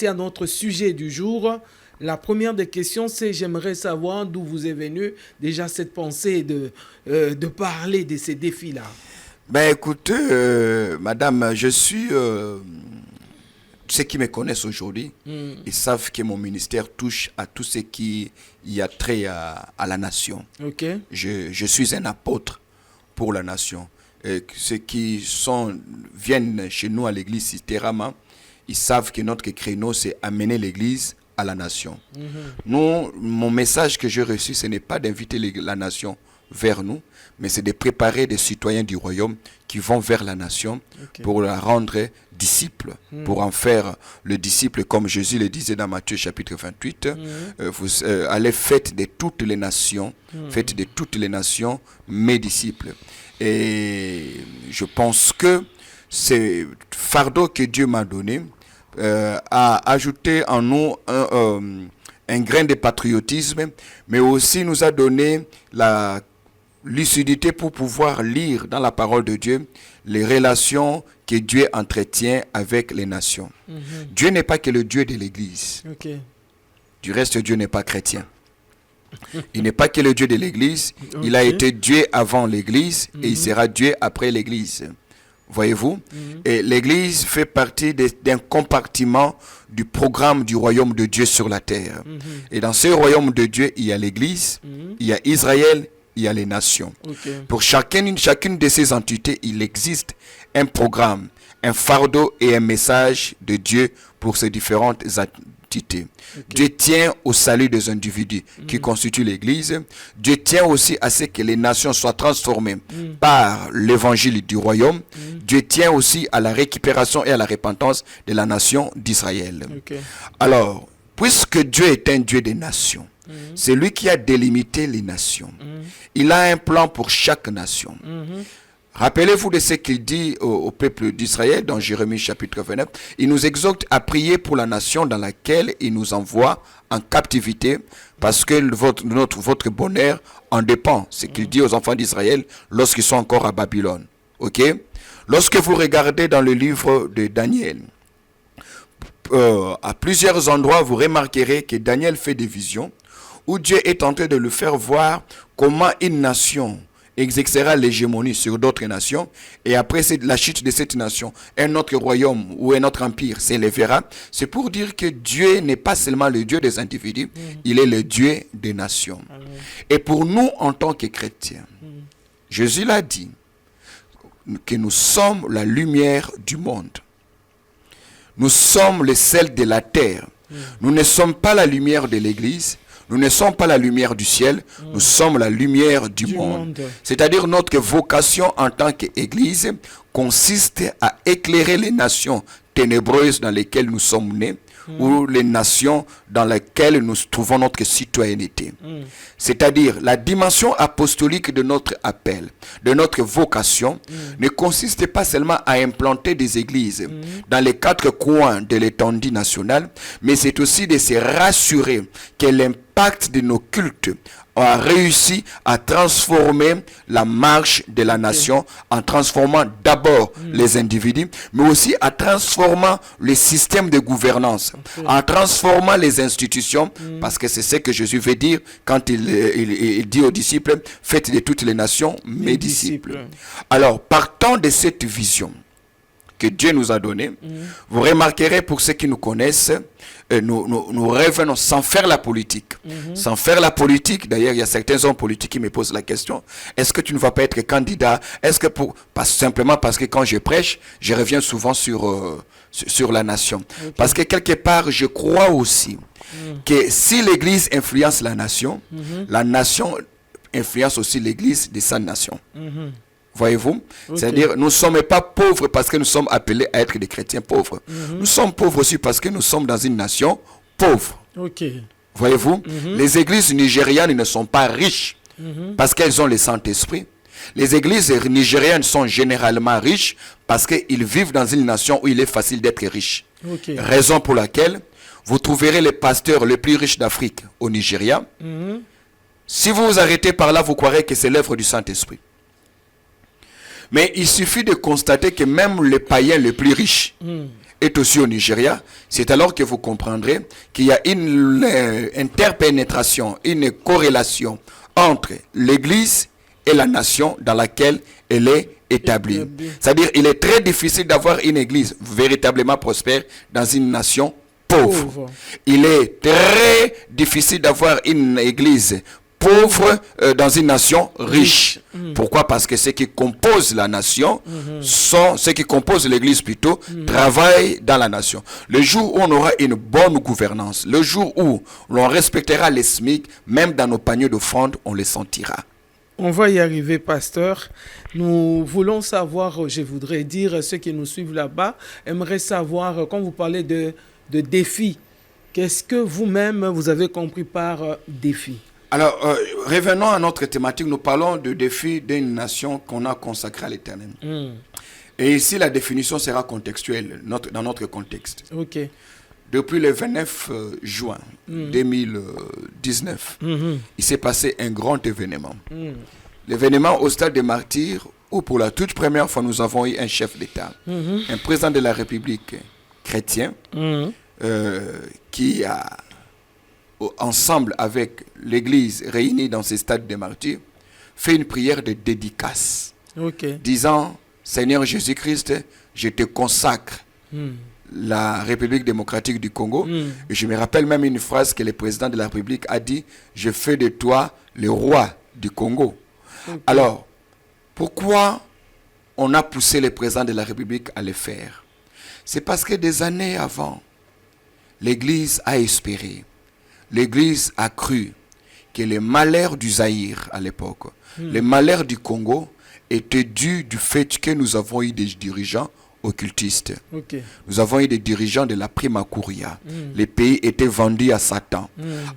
à notre sujet du jour, la première des questions, c'est j'aimerais savoir d'où vous est venue déjà cette pensée de parler de ces défis-là. Ben écoutez, madame, je suis... ceux qui me connaissent aujourd'hui, ils savent que mon ministère touche à tout ce qui y a trait à la nation. Je suis un apôtre pour la nation. Et ceux qui viennent chez nous à l'église Citérama, ils savent que notre créneau, c'est amener l'église à la nation. Nous, mon message que j'ai reçu, ce n'est pas d'inviter la nation vers nous, mais c'est de préparer des citoyens du royaume qui vont vers la nation pour la rendre disciple, pour en faire le disciple, comme Jésus le disait dans Matthieu chapitre 28, vous allez faites de toutes les nations, faites de toutes les nations mes disciples. Et je pense que ce fardeau que Dieu m'a donné a ajouté en nous un grain de patriotisme, mais aussi nous a donné la lucidité pour pouvoir lire dans la parole de Dieu les relations que Dieu entretient avec les nations. Dieu n'est pas que le Dieu de l'Église. Du reste, Dieu n'est pas chrétien. Il n'est pas que le Dieu de l'Église. Il a été Dieu avant l'Église et il sera Dieu après l'Église. Voyez-vous? Et l'Église fait partie d'un compartiment du programme du royaume de Dieu sur la terre. Et dans ce royaume de Dieu, il y a l'Église, il y a Israël, il y a les nations. Pour chacune de ces entités, il existe un programme, un fardeau et un message de Dieu pour ces différentes entités. Dieu tient au salut des individus qui constituent l'Église. Dieu tient aussi à ce que les nations soient transformées par l'évangile du royaume. Dieu tient aussi à la récupération et à la repentance de la nation d'Israël. Alors, puisque Dieu est un Dieu des nations, c'est lui qui a délimité les nations. Il a un plan pour chaque nation. Rappelez-vous de ce qu'il dit au peuple d'Israël dans Jérémie chapitre 29. Il nous exhorte à prier pour la nation dans laquelle il nous envoie en captivité parce que votre bonheur en dépend. C'est ce qu'il dit aux enfants d'Israël lorsqu'ils sont encore à Babylone. Lorsque vous regardez dans le livre de Daniel, à plusieurs endroits, vous remarquerez que Daniel fait des visions où Dieu est en train de le faire voir comment une nation exercera l'hégémonie sur d'autres nations, et après la chute de cette nation, un autre royaume ou un autre empire s'élèvera. C'est pour dire que Dieu n'est pas seulement le Dieu des individus, il est le Dieu des nations. Et pour nous, en tant que chrétiens, Jésus l'a dit, que nous sommes la lumière du monde. Nous sommes le sel de la terre. Nous ne sommes pas la lumière de l'Église. Nous ne sommes pas la lumière du ciel, nous sommes la lumière du monde. C'est-à-dire notre vocation en tant qu'Église consiste à éclairer les nations ténébreuses dans lesquelles nous sommes nés ou les nations dans lesquelles nous trouvons notre citoyenneté. C'est-à-dire la dimension apostolique de notre appel, de notre vocation, ne consiste pas seulement à implanter des églises dans les quatre coins de l'étendue nationale, mais c'est aussi de se rassurer que l'impact de nos cultes a réussi à transformer la marche de la nation en transformant d'abord les individus, mais aussi en transformant le système de gouvernance, en transformant les institutions, parce que c'est ce que Jésus veut dire quand il dit aux disciples, faites de toutes les nations mes disciples. Alors, partant de cette vision, que Dieu nous a donné, vous remarquerez pour ceux qui nous connaissent, nous revenons sans faire la politique. Sans faire la politique, d'ailleurs, il y a certains hommes politiques qui me posent la question, est-ce que tu ne vas pas être candidat? Simplement parce que quand je prêche, je reviens souvent sur la nation. Okay. Parce que quelque part, je crois aussi que si l'Église influence la nation influence aussi l'Église de sa nation. Voyez-vous? Okay. C'est-à-dire, nous ne sommes pas pauvres parce que nous sommes appelés à être des chrétiens pauvres. Nous sommes pauvres aussi parce que nous sommes dans une nation pauvre. Okay. Voyez-vous? Les églises nigérianes ne sont pas riches parce qu'elles ont le Saint-Esprit. Les églises nigérianes sont généralement riches parce qu'ils vivent dans une nation où il est facile d'être riche. Okay. Raison pour laquelle vous trouverez les pasteurs les plus riches d'Afrique au Nigeria. Si vous vous arrêtez par là, vous croirez que c'est l'œuvre du Saint-Esprit. Mais il suffit de constater que même le païen le plus riche est aussi au Nigeria. C'est alors que vous comprendrez qu'il y a une interpénétration, une corrélation entre l'Église et la nation dans laquelle elle est établie. C'est-à-dire qu'il est très difficile d'avoir une Église véritablement prospère dans une nation pauvre. Il est très difficile d'avoir une Église pauvre dans une nation riche. Pourquoi? Parce que ceux qui composent la nation ceux qui composent l'église plutôt, travaillent dans la nation. Le jour où on aura une bonne gouvernance, le jour où l'on respectera les SMIC, même dans nos paniers d'offrande, on les sentira. On va y arriver, pasteur. Nous voulons savoir, je voudrais dire, ceux qui nous suivent là-bas, aimeraient savoir, quand vous parlez de défis, qu'est-ce que vous-même, vous avez compris par défi? Alors, revenons à notre thématique. Nous parlons de défi d'une nation qu'on a consacrée à l'Éternel. Et ici, la définition sera contextuelle, dans notre contexte. Okay. Depuis le 29 juin 2019, il s'est passé un grand événement. L'événement au stade des Martyrs, où pour la toute première fois, nous avons eu un chef d'État, un président de la République chrétien, qui a, ensemble avec l'Église réunie dans ces stades des Martyrs, fait une prière de dédicace, disant, Seigneur Jésus-Christ, je te consacre la République démocratique du Congo. Et je me rappelle même une phrase que le président de la République a dit, je fais de toi le roi du Congo. Alors, pourquoi on a poussé le président de la République à le faire? C'est parce que des années avant, l'Église a espéré, l'Église a cru que les malheurs du Zaïre à l'époque, les malheurs du Congo étaient dus du fait que nous avons eu des dirigeants occultistes. Nous avons eu des dirigeants de la Prima Curia. Les pays étaient vendus à Satan.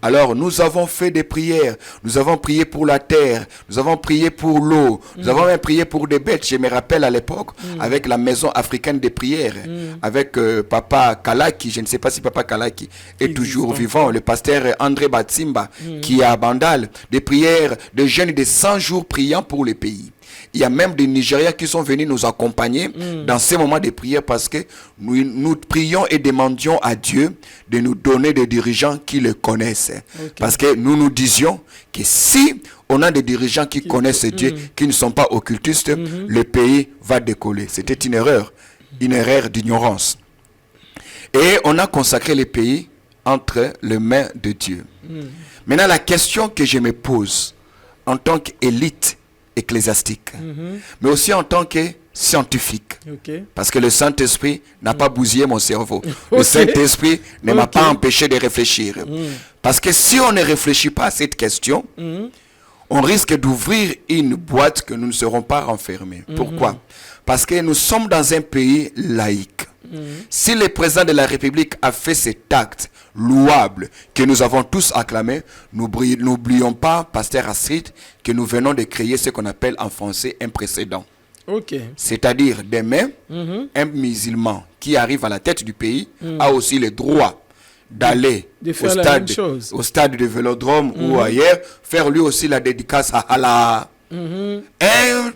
Alors nous avons fait des prières. Nous avons prié pour la terre. Nous avons prié pour l'eau. Nous avons même prié pour des bêtes. Je me rappelle à l'époque, avec la maison africaine des prières, avec Papa Kalaki. Je ne sais pas si Papa Kalaki est toujours vivant. Le pasteur André Batsimba, qui est à Bandal. Des prières de jeunes de 100 jours priant pour les pays. Il y a même des Nigériens qui sont venus nous accompagner dans ces moments de prière parce que nous prions et demandions à Dieu de nous donner des dirigeants qui le connaissent. Parce que nous nous disions que si on a des dirigeants qui connaissent Dieu, qui ne sont pas occultistes, le pays va décoller. C'était une erreur d'ignorance. Et on a consacré le pays entre les mains de Dieu. Maintenant, la question que je me pose en tant qu'élite ecclésiastique, mais aussi en tant que scientifique, parce que le Saint-Esprit n'a pas bousillé mon cerveau. Le Saint-Esprit ne m'a pas empêché de réfléchir. Parce que si on ne réfléchit pas à cette question, on risque d'ouvrir une boîte que nous ne serons pas renfermés. Pourquoi? Parce que nous sommes dans un pays laïque. Si le président de la République a fait cet acte louable que nous avons tous acclamé, n'oublions pas, pasteur Astrid, que nous venons de créer ce qu'on appelle en français un précédent. C'est-à-dire demain, un musulman qui arrive à la tête du pays a aussi le droit d'aller au stade de Vélodrome ou ailleurs, faire lui aussi la dédicace à Allah. Un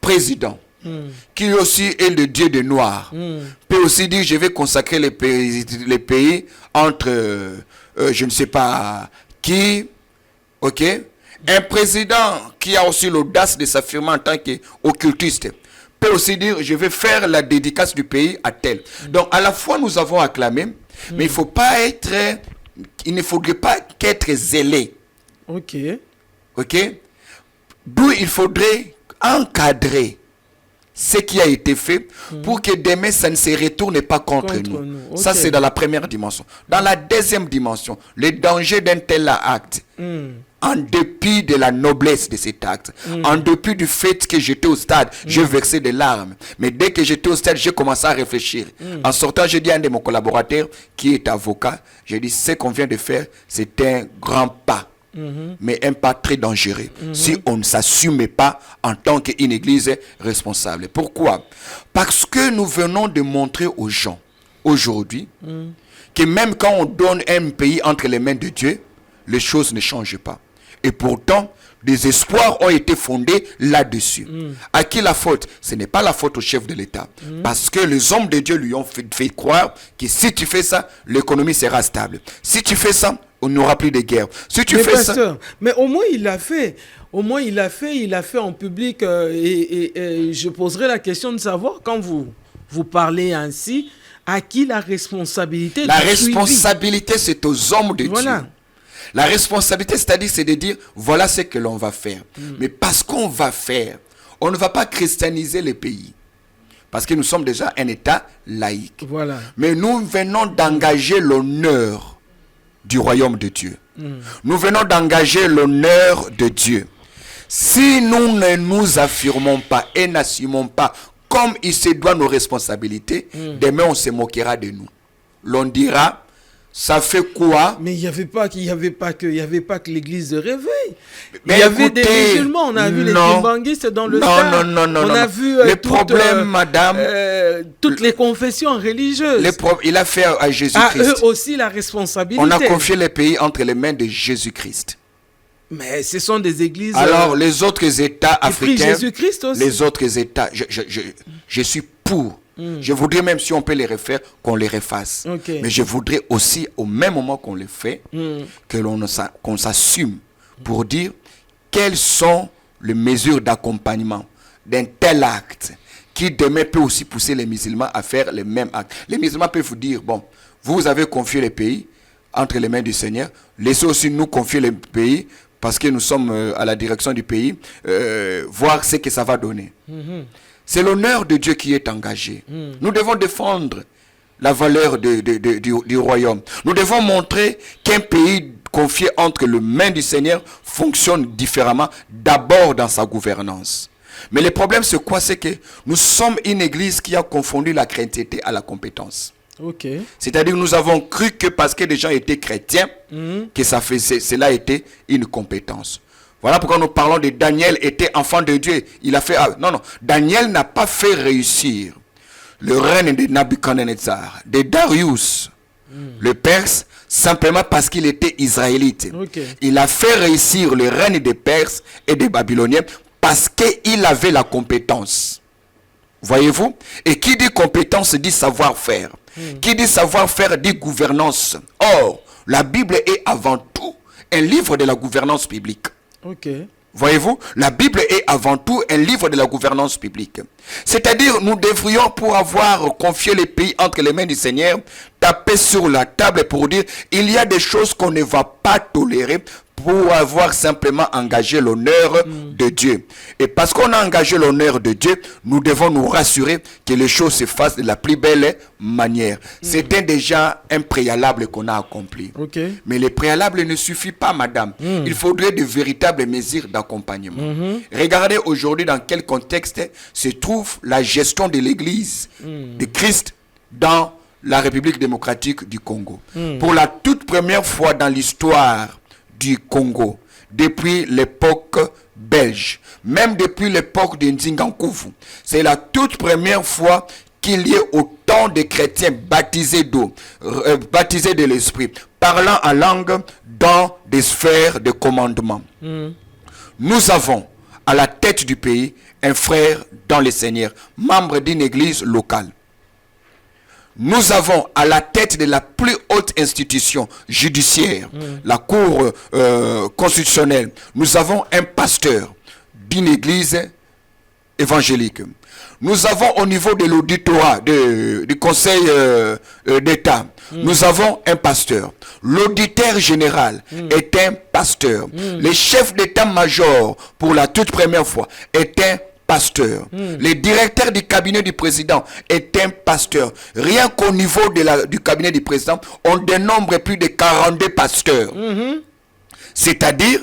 président qui aussi est le Dieu des Noirs, peut aussi dire je vais consacrer les pays entre je ne sais pas qui, un président qui a aussi l'audace de s'affirmer en tant qu'occultiste peut aussi dire, je vais faire la dédicace du pays à tel. Donc, à la fois, nous avons acclamé, mais il ne faudrait pas qu'être zélé. Ok. Ok? D'où il faudrait encadrer ce qui a été fait pour que demain ça ne se retourne pas contre nous. Okay. Ça, c'est dans la première dimension. Dans la deuxième dimension, le danger d'un tel acte, en dépit de la noblesse de cet acte, en dépit du fait que j'étais au stade, j'ai versé des larmes. Mais dès que j'étais au stade, j'ai commencé à réfléchir. En sortant, j'ai dit à un de mes collaborateurs qui est avocat, j'ai dit, ce qu'on vient de faire, c'est un grand pas. Mais un pas très dangereux si on ne s'assume pas en tant qu'une église responsable. Pourquoi? Parce que nous venons de montrer aux gens aujourd'hui que même quand on donne un pays entre les mains de Dieu, les choses ne changent pas. Et pourtant, des espoirs ont été fondés là-dessus. À qui la faute? Ce n'est pas la faute au chef de l'État. Parce que les hommes de Dieu lui ont fait croire que si tu fais ça, l'économie sera stable. Si tu fais ça, on n'aura plus de guerre. Si tu fais pasteur, ça... Mais au moins il l'a fait. Au moins il l'a fait en public. Et je poserai la question de savoir, quand vous parlez ainsi, à qui la responsabilité? La responsabilité, c'est aux hommes de Dieu. La responsabilité, c'est-à-dire, c'est de dire, voilà ce que l'on va faire. Mais parce qu'on va faire, on ne va pas christianiser les pays. Parce que nous sommes déjà un État laïque. Voilà. Mais nous venons d'engager l'honneur du royaume de Dieu. Nous venons d'engager l'honneur de Dieu. Si nous ne nous affirmons pas et n'assumons pas comme il se doit nos responsabilités, demain on se moquera de nous. L'on dira, ça fait quoi? Mais il n'y avait pas que l'église de réveil. Mais il y avait des musulmans. On a vu les kimbanguistes dans le stade. Non. On a vu les problèmes, madame. Toutes les confessions religieuses. Il a fait à Jésus-Christ. À eux aussi la responsabilité. On a confié les pays entre les mains de Jésus-Christ. Mais ce sont des églises. Alors les autres États africains, Jésus-Christ aussi. Les autres États, je suis pour. Je voudrais même si on peut les refaire, qu'on les refasse. Mais je voudrais aussi, au même moment qu'on les fait, qu'on s'assume pour dire quelles sont les mesures d'accompagnement d'un tel acte qui demain peut aussi pousser les musulmans à faire les mêmes actes. Les musulmans peuvent vous dire, bon, vous avez confié les pays entre les mains du Seigneur, laissez aussi nous confier les pays parce que nous sommes à la direction du pays, voir ce que ça va donner. C'est l'honneur de Dieu qui est engagé. Nous devons défendre la valeur du royaume. Nous devons montrer qu'un pays confié entre les mains du Seigneur fonctionne différemment, d'abord dans sa gouvernance. Mais le problème, c'est quoi? C'est que nous sommes une église qui a confondu la chrétienté à la compétence. C'est-à-dire que nous avons cru que parce que les gens étaient chrétiens, que cela était une compétence. Voilà pourquoi nous parlons de Daniel était enfant de Dieu. Il a fait... Non. Daniel n'a pas fait réussir le règne de Nabuchodonosor, de Darius, le Perse, simplement parce qu'il était israélite. Il a fait réussir le règne des Perses et des Babyloniens parce qu'il avait la compétence. Voyez-vous? Et qui dit compétence dit savoir-faire. Qui dit savoir-faire dit gouvernance. Or, la Bible est avant tout un livre de la gouvernance publique. Voyez-vous, la Bible est avant tout un livre de la gouvernance publique. C'est-à-dire, nous devrions, pour avoir confié les pays entre les mains du Seigneur, taper sur la table pour dire, il y a des choses qu'on ne va pas tolérer pour avoir simplement engagé l'honneur de Dieu. Et parce qu'on a engagé l'honneur de Dieu, nous devons nous rassurer que les choses se fassent de la plus belle manière. C'était déjà un préalable qu'on a accompli. Mais le préalable ne suffit pas, madame. Il faudrait de véritables mesures d'accompagnement. Regardez aujourd'hui dans quel contexte se trouve la gestion de l'Église de Christ dans la République démocratique du Congo. Pour la toute première fois dans l'histoire du Congo, depuis l'époque belge, même depuis l'époque de Nzingankoufou, c'est la toute première fois qu'il y ait autant de chrétiens baptisés d'eau, baptisés de l'esprit, parlant en langue dans des sphères de commandement. Nous avons à la tête du pays un frère dans le Seigneur, membre d'une église locale. Nous avons à la tête de la plus haute institution judiciaire, la Cour constitutionnelle, nous avons un pasteur d'une église évangélique. Nous avons au niveau de l'auditorat du Conseil d'État, nous avons un pasteur. L'auditeur général est un pasteur. Le chef d'état-major, pour la toute première fois, est un pasteur. Le directeur du cabinet du président est un pasteur. Rien qu'au niveau du cabinet du président, on dénombre plus de 42 pasteurs. C'est-à-dire,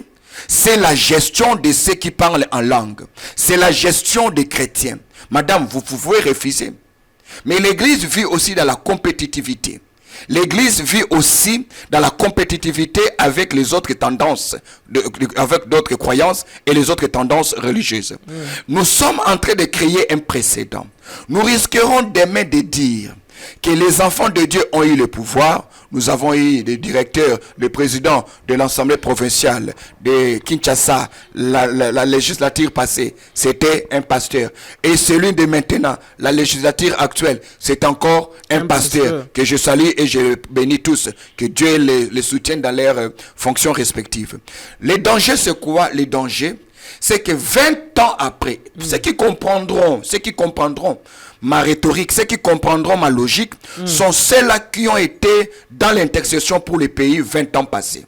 c'est la gestion de ceux qui parlent en langue. C'est la gestion des chrétiens. Madame, vous pouvez refuser. Mais l'Église vit aussi dans la compétitivité. L'Église vit aussi dans la compétitivité avec les autres tendances, avec d'autres croyances et les autres tendances religieuses. Nous sommes en train de créer un précédent. Nous risquerons demain de dire que les enfants de Dieu ont eu le pouvoir. Nous avons eu le directeur, le président de l'Assemblée provinciale de Kinshasa, la législature passée, c'était un pasteur. Et celui de maintenant, la législature actuelle, c'est encore un pasteur que je salue et je bénis tous. Que Dieu les soutienne dans leurs fonctions respectives. Les dangers, c'est quoi? Les dangers, c'est que 20 ans après, ceux qui comprendront ma rhétorique, ceux qui comprendront ma logique, sont ceux-là qui ont été dans l'intercession pour les pays 20 ans passés.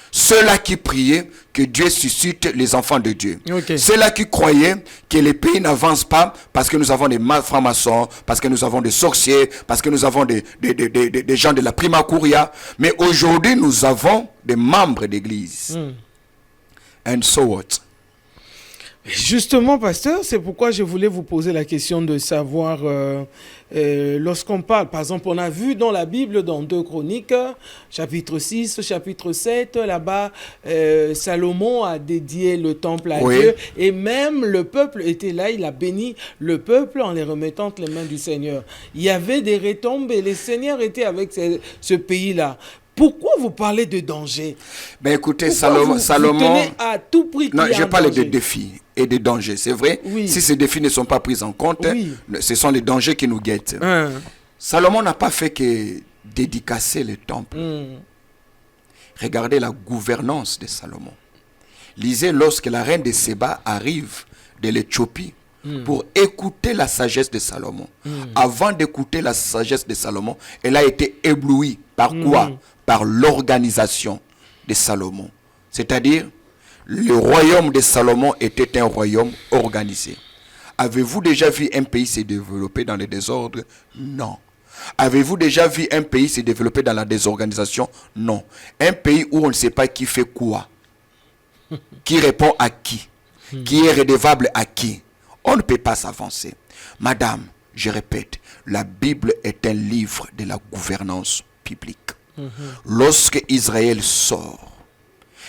Ceux-là qui priaient que Dieu suscite les enfants de Dieu. Ceux-là qui croyaient que les pays n'avancent pas parce que nous avons des francs-maçons, parce que nous avons des sorciers, parce que nous avons des gens de la prima curia. Mais aujourd'hui, nous avons des membres d'église. And so what? Justement, pasteur, c'est pourquoi je voulais vous poser la question de savoir, lorsqu'on parle, par exemple, on a vu dans la Bible, dans 2 Chroniques, chapitre 6, chapitre 7, là-bas, Salomon a dédié le temple à Dieu, et même le peuple était là, il a béni le peuple en les remettant entre les mains du Seigneur. Il y avait des retombées, les seigneurs étaient avec ce pays-là. Pourquoi vous parlez de danger? Ben écoutez, Salomon... Vous tenez à tout prix. Non, je parle de défis et de dangers, c'est vrai. Si ces défis ne sont pas pris en compte, ce sont les dangers qui nous guettent. Salomon n'a pas fait que dédicacer le temple. Regardez la gouvernance de Salomon. Lisez lorsque la reine de Séba arrive de l'Éthiopie pour écouter la sagesse de Salomon. Avant d'écouter la sagesse de Salomon, elle a été éblouie. Par quoi? Par l'organisation de Salomon. C'est-à-dire, le royaume de Salomon était un royaume organisé. Avez-vous déjà vu un pays se développer dans le désordre? Non. Avez-vous déjà vu un pays se développer dans la désorganisation? Non. Un pays où on ne sait pas qui fait quoi, qui répond à qui est redevable à qui. On ne peut pas s'avancer. Madame, je répète, la Bible est un livre de la gouvernance publique. Lorsque Israël sort,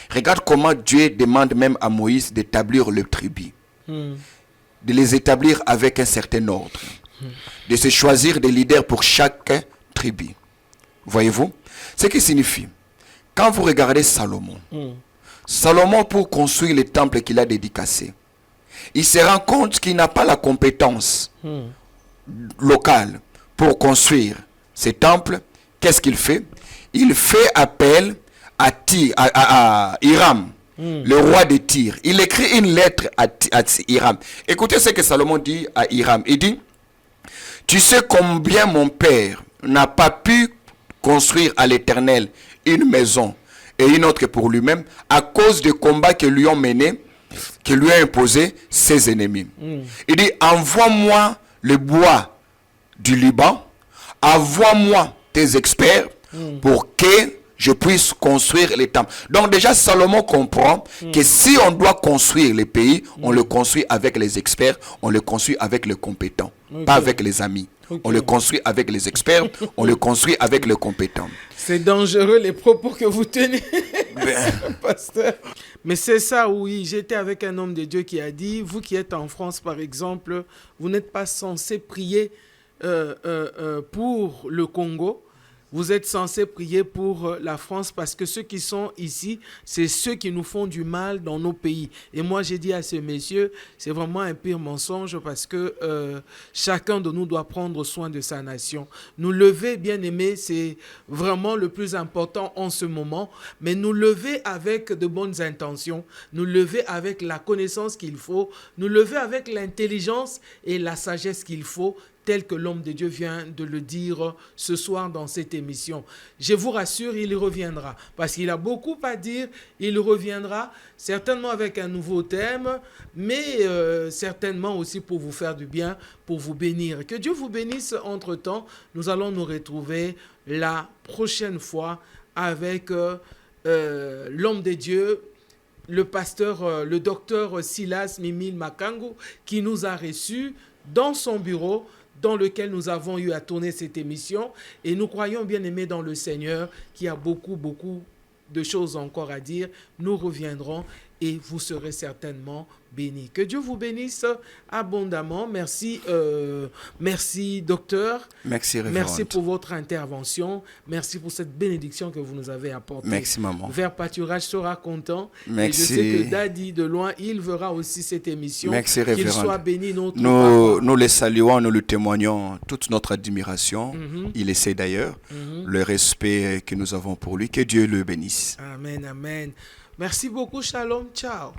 regarde comment Dieu demande même à Moïse d'établir le tribu, de les établir avec un certain ordre, de se choisir des leaders pour chaque tribu. Voyez-vous? Ce qui signifie, quand vous regardez Salomon, Salomon, pour construire le temple qu'il a dédicacé, il se rend compte qu'il n'a pas la compétence locale pour construire ce temple. Qu'est-ce qu'il fait? Il fait appel à Hiram, le roi de Tyr. Il écrit une lettre à Hiram. Écoutez ce que Salomon dit à Hiram. Il dit, tu sais combien mon père n'a pas pu construire à l'Éternel une maison et une autre pour lui-même à cause des combats que lui ont menés, que lui a imposé ses ennemis. Il dit, envoie-moi le bois du Liban, envoie-moi tes experts pour que je puisse construire les temples. Donc déjà, Salomon comprend que si on doit construire les pays, on le construit avec les experts, on le construit avec les compétents, pas avec les amis. On le construit avec les experts, on le construit avec les compétents. C'est dangereux les propos que vous tenez, pasteur. Mais c'est ça, oui. J'étais avec un homme de Dieu qui a dit, vous qui êtes en France, par exemple, vous n'êtes pas censé prier pour le Congo, Vous êtes censés prier pour la France parce que ceux qui sont ici, c'est ceux qui nous font du mal dans nos pays. Et moi, j'ai dit à ces messieurs, c'est vraiment un pire mensonge parce que chacun de nous doit prendre soin de sa nation. Nous lever, bien aimés, c'est vraiment le plus important en ce moment, mais nous lever avec de bonnes intentions, nous lever avec la connaissance qu'il faut, nous lever avec l'intelligence et la sagesse qu'il faut, tel que l'homme de Dieu vient de le dire ce soir dans cette émission. Je vous rassure, il reviendra, parce qu'il a beaucoup à dire, il reviendra, certainement avec un nouveau thème, mais certainement aussi pour vous faire du bien, pour vous bénir. Que Dieu vous bénisse entre-temps. Nous allons nous retrouver la prochaine fois avec l'homme de Dieu, le pasteur, le docteur Silas Mimile Makangu, qui nous a reçus dans son bureau, dans lequel nous avons eu à tourner cette émission. Et nous croyons, bien aimés dans le Seigneur, qu'il y a beaucoup de choses encore à dire. Nous reviendrons et vous serez certainement bénis. Que Dieu vous bénisse abondamment. Merci, merci docteur. Merci, révérende. Merci pour votre intervention. Merci pour cette bénédiction que vous nous avez apportée. Merci, maman. Vers Pâturage sera content. Merci. Et je sais que Daddy, de loin, il verra aussi cette émission. Merci, révérende. Qu'il soit béni, notre nous les saluons, nous lui témoignons toute notre admiration. Il essaie d'ailleurs le respect que nous avons pour lui. Que Dieu le bénisse. Amen, amen. Merci beaucoup. Shalom. Ciao.